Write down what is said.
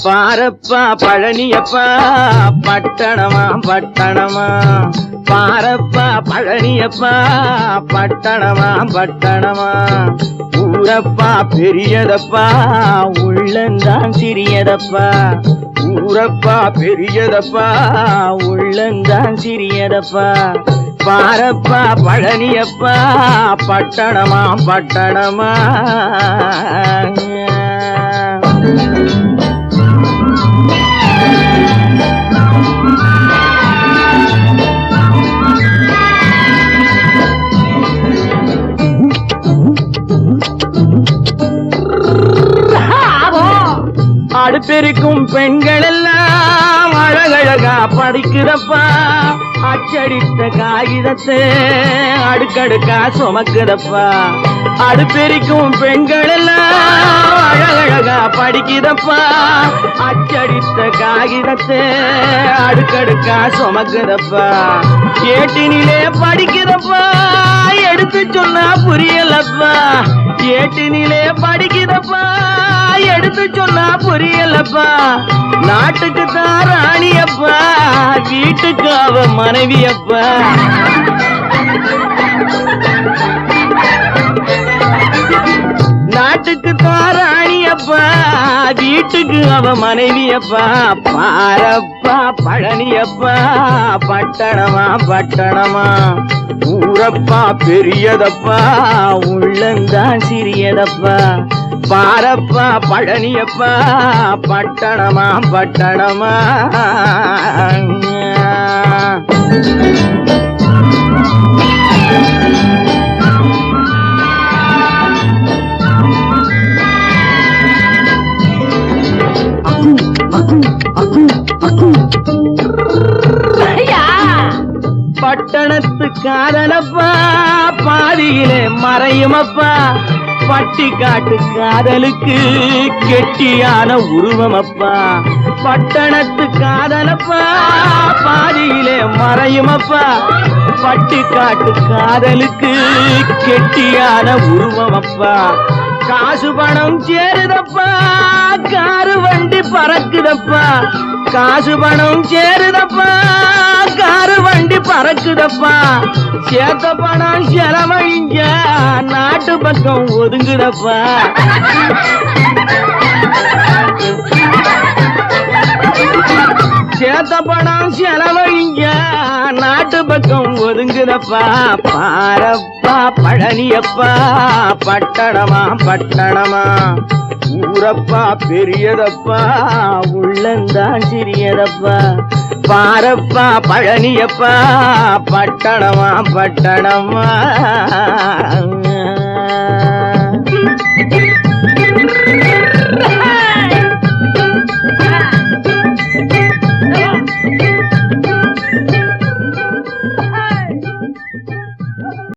பாரப்பா பழனியப்பா பட்டணமா பட்டணமா, பாரப்பா பழனியப்பா பட்டணமா பட்டணமா, ஊரப்பா பெரியதப்பா உள்ளந்தான் சிறியதப்பா, ஊரப்பா பெரியதப்பா உள்ளந்தான் சிறியதப்பா, பாரப்பா பழனியப்பா பட்டணமா பட்டணமா. அடுப்பெருக்கும் பெண்கள் எல்லாம் அழகழகா படிக்கிறப்பா, அச்சடித்த காகிதத்தை அடுக்கடுக்கா சுமக்குதப்பா, அடுப்பெருக்கும் பெண்கள் எல்லாம் அழகழகா படிக்கிறப்பா, அச்சடித்த காகிதத்தை அடுக்கடுக்கா சுமக்குதப்பா, ஏட்டினிலே படிக்கிறப்பா எடுத்து சொன்னா புரியலப்பா, ஏட்டினிலே படிக்கிறப்பா எடுத்து சொன்னா புரியலப்பா, நாட்டுக்கு தான் ராணியப்பா வீட்டுக்கு அவ மனைவியப்பா, நாட்டுக்கு தான் ராணியப்பா வீட்டுக்கு அவ மனைவியப்பா, பாரப்பா பழனியப்பா பட்டணமா பட்டணமா, ஊரப்பா பெரியதப்பா உள்ளந்தான் சிறியதப்பா, பாரப்பா பழனியப்பா பட்டணமா பட்டணமா. பட்டணத்து காதலப்பா பாதியிலே மறையுமப்பா, பட்டி காட்டு காதலுக்கு கெட்டியான உருவமப்பா, பட்டணத்து காதலப்பா பாதியிலே மறையுமப்பா, பட்டி காட்டு காதலுக்கு கெட்டியான உருவமப்பா, காசு பணம் சேருதப்பா காரு வண்டி பறக்குதப்பா, காசு பணம் சேருதப்பா காரு வண்டி பறக்குதப்பா, சேத்த பணம் செலவழிஞ்ச நாட்டு பக்கம் ஒதுங்குதப்பா, சேத்த பணம் செலவழிஞ்ச நாட்டு பக்கம் ஒதுங்குதப்பா, பாரப்பா பழனியப்பா பட்டணமா பட்டணமா, ஊரப்பா பெரியதப்பா உள்ளந்தான் சிறியதப்பா, பாரப்பா பழனியப்பா பட்டணமா பட்டணமா.